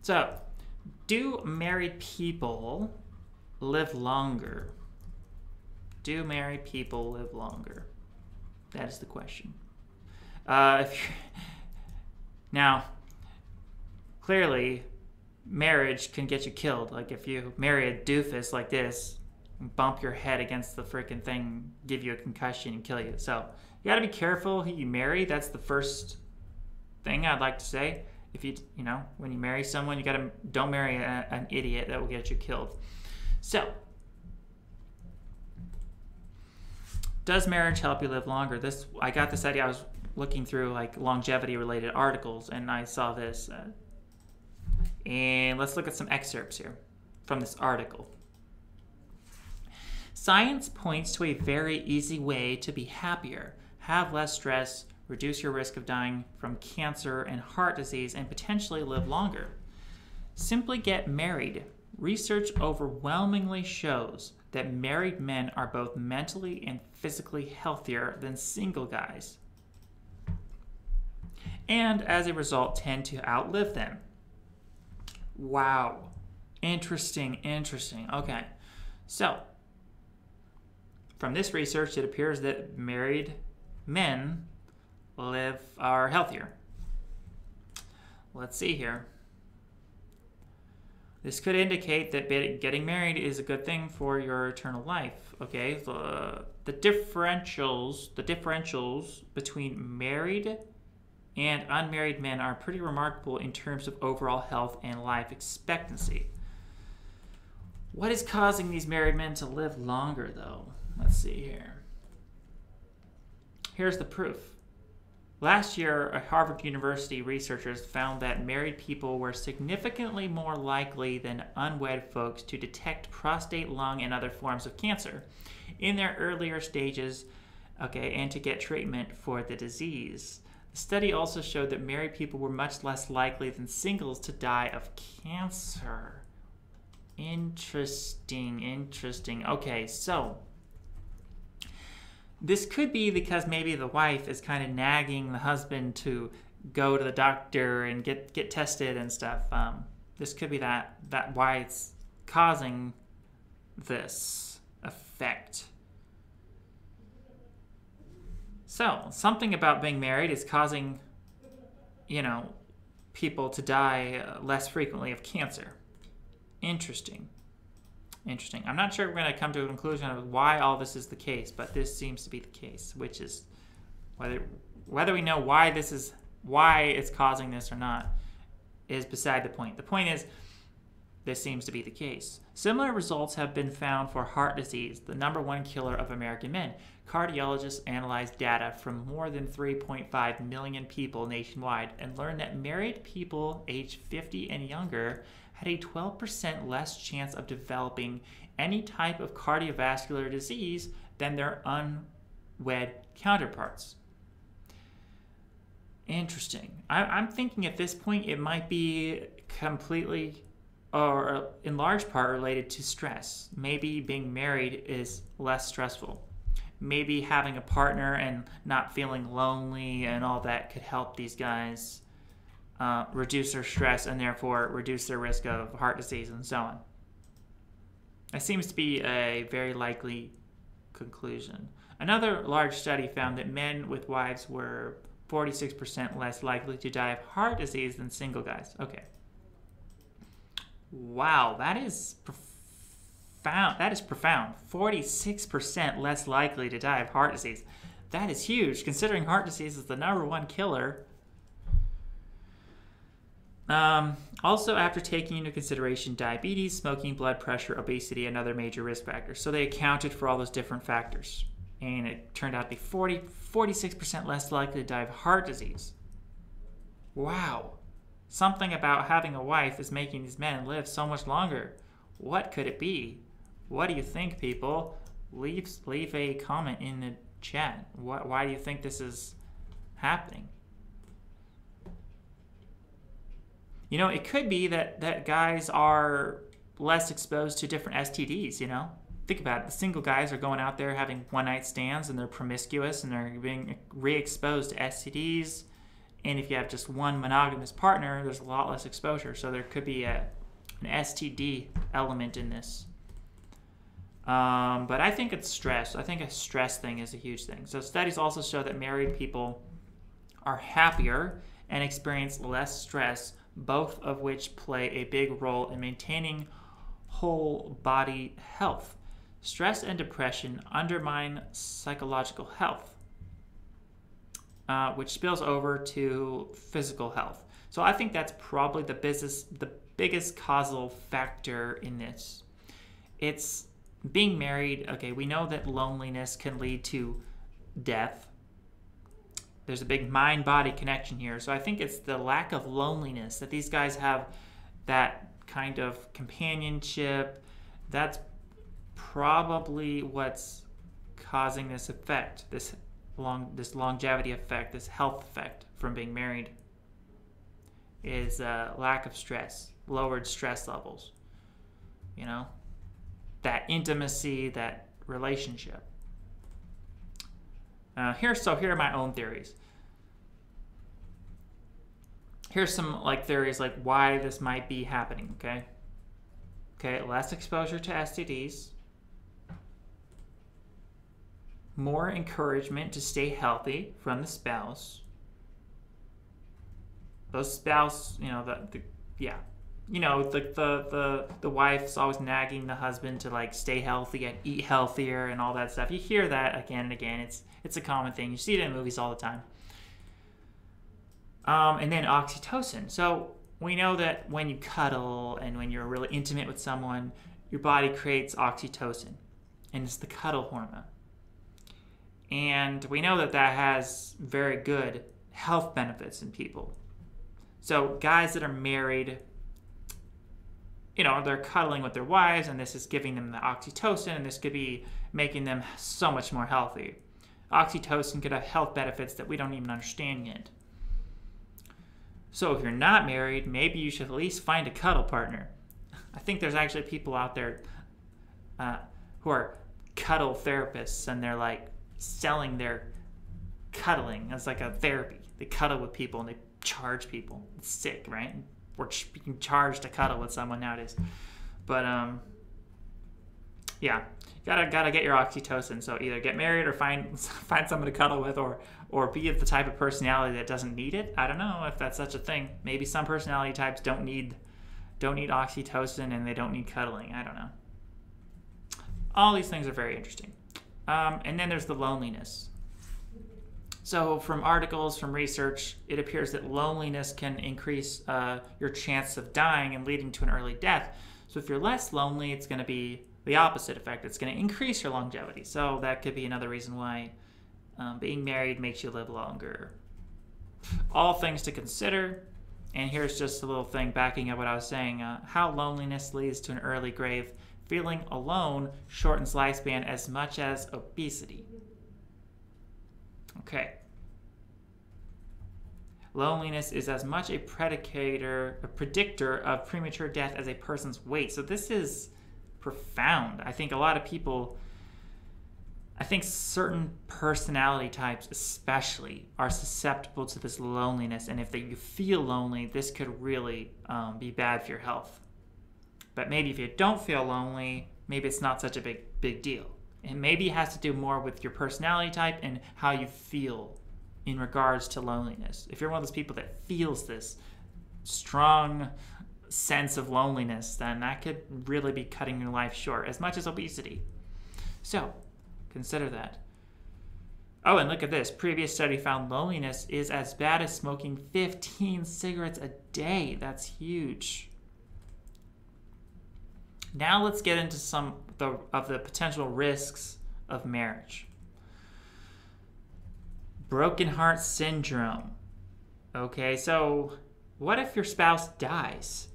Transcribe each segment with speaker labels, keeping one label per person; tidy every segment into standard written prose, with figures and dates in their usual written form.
Speaker 1: So, do married people live longer? Do married people live longer? That is the question. Now, clearly, marriage can get you killed. Like if you marry a doofus like this, bump your head against the freaking thing, give you a concussion and kill you. So you got to be careful who you marry. That's the first thing I'd like to say. If when you marry someone, you don't marry an idiot that will get you killed. So, does marriage help you live longer? I got this idea. I was looking through like longevity related articles and I saw this. And let's look at some excerpts here from this article. Science points to a very easy way to be happier, have less stress, reduce your risk of dying from cancer and heart disease, and potentially live longer. Simply get married. Research overwhelmingly shows that married men are both mentally and physically healthier than single guys, and as a result tend to outlive them. Wow. Interesting. Okay. So, from this research, it appears that married men are healthier. Let's see here. This could indicate that getting married is a good thing for your eternal life. Okay, the differentials between married and unmarried men are pretty remarkable in terms of overall health and life expectancy. What is causing these married men to live longer, though? Let's see here. Here's the proof. Last year, Harvard University researchers found that married people were significantly more likely than unwed folks to detect prostate, lung, and other forms of cancer in their earlier stages, and to get treatment for the disease. The study also showed that married people were much less likely than singles to die of cancer. Interesting. Okay, so this could be because maybe the wife is kind of nagging the husband to go to the doctor and get tested and stuff. This could be that why it's causing this effect. So, something about being married is causing, people to die less frequently of cancer. Interesting. I'm not sure we're going to come to a conclusion of why all this is the case, but this seems to be the case, which is whether we know why it's causing this or not is beside the point. The point is, this seems to be the case. Similar results have been found for heart disease, the number one killer of American men. Cardiologists analyzed data from more than 3.5 million people nationwide and learned that married people aged 50 and younger had a 12% less chance of developing any type of cardiovascular disease than their unwed counterparts. Interesting. I'm thinking at this point it might be completely or in large part related to stress. Maybe being married is less stressful. Maybe having a partner and not feeling lonely and all that could help these guys reduce their stress and therefore reduce their risk of heart disease and so on. That seems to be a very likely conclusion. Another large study found that men with wives were 46% less likely to die of heart disease than single guys. Okay. Wow, that is profound. 46% less likely to die of heart disease. That is huge, considering heart disease is the number one killer. Also, after taking into consideration diabetes, smoking, blood pressure, obesity, and other major risk factors. So they accounted for all those different factors. And it turned out to be 46% less likely to die of heart disease. Wow. Something about having a wife is making these men live so much longer. What could it be? What do you think, people? Leave a comment in the chat. Why do you think this is happening? It could be that guys are less exposed to different STDs, Think about it. The single guys are going out there having one-night stands and they're promiscuous and they're being re-exposed to STDs And if you have just one monogamous partner, there's a lot less exposure. So there could be an STD element in this. But I think it's stress. I think a stress thing is a huge thing. So studies also show that married people are happier and experience less stress, both of which play a big role in maintaining whole body health. Stress and depression undermine psychological health, which spills over to physical health. So I think that's probably the biggest causal factor in this. It's being married. Okay, we know that loneliness can lead to death. There's a big mind-body connection here. So I think it's the lack of loneliness that these guys have, that kind of companionship. That's probably what's causing this effect, this longevity effect, this health effect from being married, is lack of stress, lowered stress levels. You know, that intimacy, that relationship. Here are my own theories. Here's some theories why this might be happening. Okay, less exposure to STDs, more encouragement to stay healthy from the spouse. Those spouse, the wife's always nagging the husband to stay healthy and eat healthier and all that stuff. You hear that again and again. It's a common thing. You see it in movies all the time. And then oxytocin. So we know that when you cuddle and when you're really intimate with someone, your body creates oxytocin, and it's the cuddle hormone. And we know that has very good health benefits in people. So guys that are married, they're cuddling with their wives, and this is giving them the oxytocin, and this could be making them so much more healthy. Oxytocin could have health benefits that we don't even understand yet. So if you're not married, maybe you should at least find a cuddle partner. I think there's actually people out there who are cuddle therapists, and they're selling their cuddling as a therapy. They cuddle with people and they charge people. It's sick, right? We're being charged to cuddle with someone nowadays. But yeah, gotta get your oxytocin. So either get married or find someone to cuddle with, or be the type of personality that doesn't need it. I don't know if that's such a thing. Maybe some personality types don't need oxytocin and they don't need cuddling. I don't know. All these things are very interesting. And then there's the loneliness. So from articles, from research, it appears that loneliness can increase your chance of dying and leading to an early death. So if you're less lonely, it's going to be the opposite effect. It's going to increase your longevity. So that could be another reason why being married makes you live longer. All things to consider. And here's just a little thing backing up what I was saying. How loneliness leads to an early grave. Feeling alone shortens lifespan as much as obesity. Okay. Loneliness is as much a predictor of premature death as a person's weight. So this is profound. I think a lot of people, certain personality types especially are susceptible to this loneliness. And if you feel lonely, this could really be bad for your health. But maybe if you don't feel lonely, maybe it's not such a big deal. And maybe it has to do more with your personality type and how you feel in regards to loneliness. If you're one of those people that feels this strong sense of loneliness, then that could really be cutting your life short, as much as obesity. So, consider that. Oh, and look at this. Previous study found loneliness is as bad as smoking 15 cigarettes a day. That's huge. Now let's get into some of the potential risks of marriage. Broken heart syndrome. Okay, so what if your spouse dies?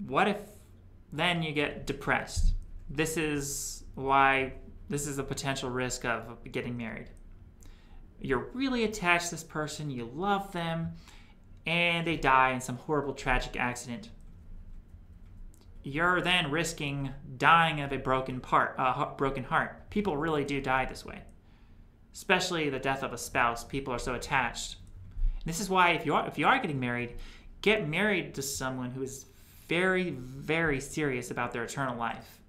Speaker 1: What if then you get depressed? This is a potential risk of getting married. You're really attached to this person, you love them, and they die in some horrible tragic accident. You're then risking dying of a broken heart. People really do die this way. Especially the death of a spouse. People are so attached. This is why if you are getting married, get married to someone who is very, very serious about their eternal life.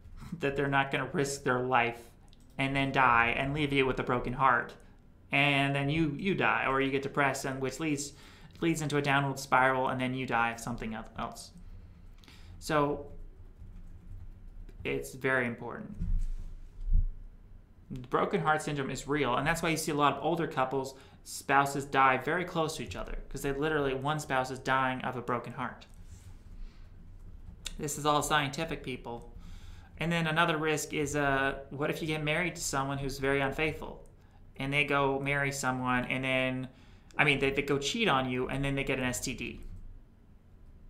Speaker 1: That they're not going to risk their life and then die and leave you with a broken heart. And then you die, or you get depressed, and which leads into a downward spiral, and then you die of something else. So it's very important. Broken heart syndrome is real, and that's why you see a lot of older couples, spouses die very close to each other, because they literally, one spouse is dying of a broken heart. This is all scientific, people. And then another risk is, what if you get married to someone who's very unfaithful, and they go marry someone, and then, they go cheat on you, and then they get an STD.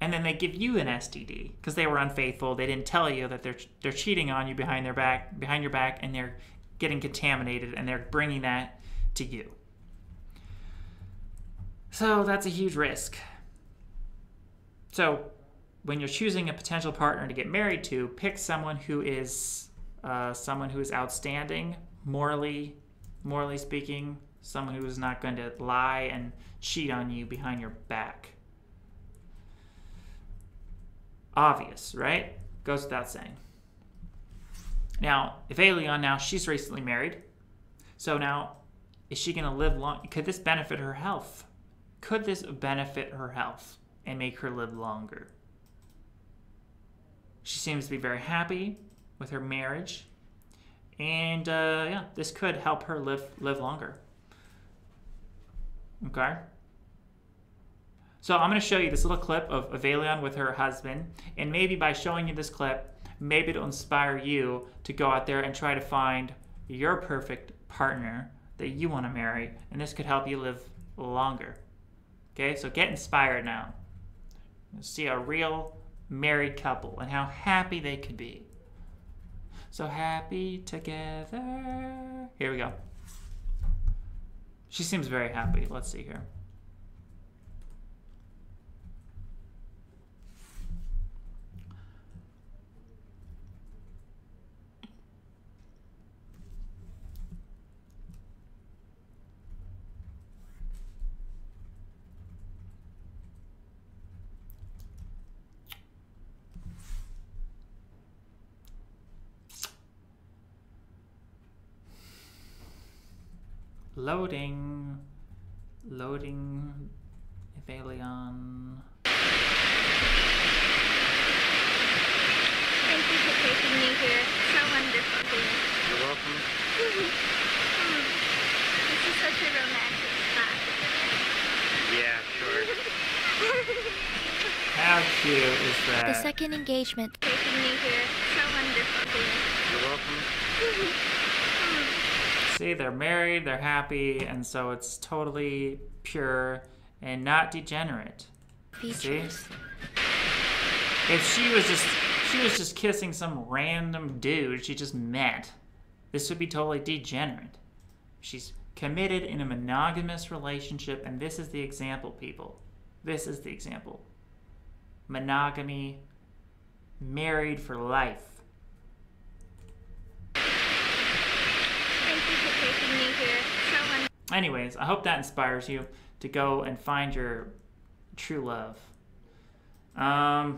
Speaker 1: And then they give you an STD because they were unfaithful. They didn't tell you that they're cheating on you behind your back, and they're getting contaminated, and they're bringing that to you. So that's a huge risk. So when you're choosing a potential partner to get married to, pick someone who is outstanding, morally speaking, someone who is not going to lie and cheat on you behind your back. Obvious, right? Goes without saying. Now, if Eilion, she's recently married. So now, is she going to live long? Could this benefit her health? Could this benefit her health and make her live longer? She seems to be very happy with her marriage. And this could help her live longer. Okay? So I'm going to show you this little clip of Eilion with her husband. And maybe by showing you this clip, maybe it'll inspire you to go out there and try to find your perfect partner that you want to marry. And this could help you live longer. Okay, so get inspired now. You'll see a real married couple and how happy they could be. So happy together. Here we go. She seems very happy. Let's see here. Loading, Eilion.
Speaker 2: Thank you for taking me here. So wonderful here.
Speaker 3: You're welcome.
Speaker 2: This is such a romantic spot.
Speaker 3: Yeah, sure.
Speaker 1: How cute is that?
Speaker 4: The second engagement.
Speaker 2: Taking me here. So wonderful here.
Speaker 3: You're welcome.
Speaker 1: See, they're married, they're happy, and so it's totally pure and not degenerate.
Speaker 4: Features.
Speaker 1: See? If she was just kissing some random dude she just met, this would be totally degenerate. She's committed in a monogamous relationship, and this is the example, people. This is the example. Monogamy, married for life. Anyways, I hope that inspires you to go and find your true love. But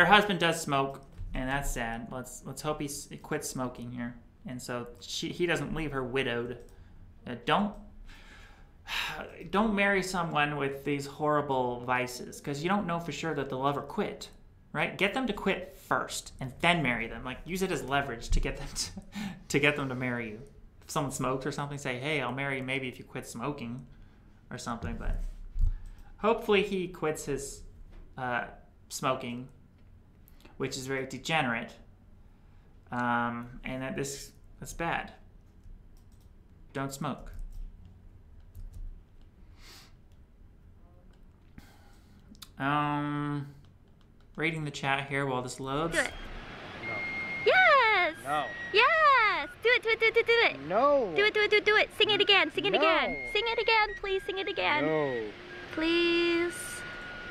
Speaker 1: her husband does smoke, and that's sad. Let's hope he quits smoking here, and so he doesn't leave her widowed. Don't marry someone with these horrible vices, because you don't know for sure that they'll ever quit. Right? Get them to quit first, and then marry them. Like, use it as leverage to get them to marry you. If someone smokes or something, say, hey, I'll marry you maybe if you quit smoking or something. But hopefully he quits his smoking, which is very degenerate. And that's bad. Don't smoke. Reading the chat here while this loads.
Speaker 2: Do it.
Speaker 3: No.
Speaker 2: Yes!
Speaker 3: No.
Speaker 2: Yes! Do it.
Speaker 3: No.
Speaker 2: Do it. Sing it again. Sing it
Speaker 3: No.
Speaker 2: again. Sing it again, please. Sing it again.
Speaker 3: No.
Speaker 2: Please.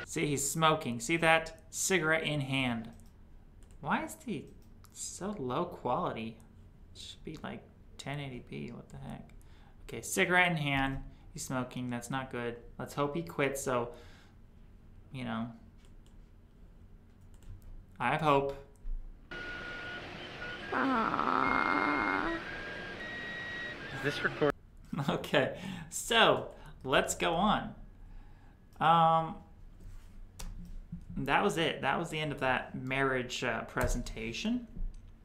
Speaker 1: See, he's smoking. See that? Cigarette in hand. Why is the so low quality? It should be like 1080p. What the heck? Okay, cigarette in hand. He's smoking. That's not good. Let's hope he quits. So, you know, I have hope.
Speaker 2: Aww.
Speaker 3: Is this recording?
Speaker 1: Okay, so let's go on. That was it. That was the end of that marriage presentation.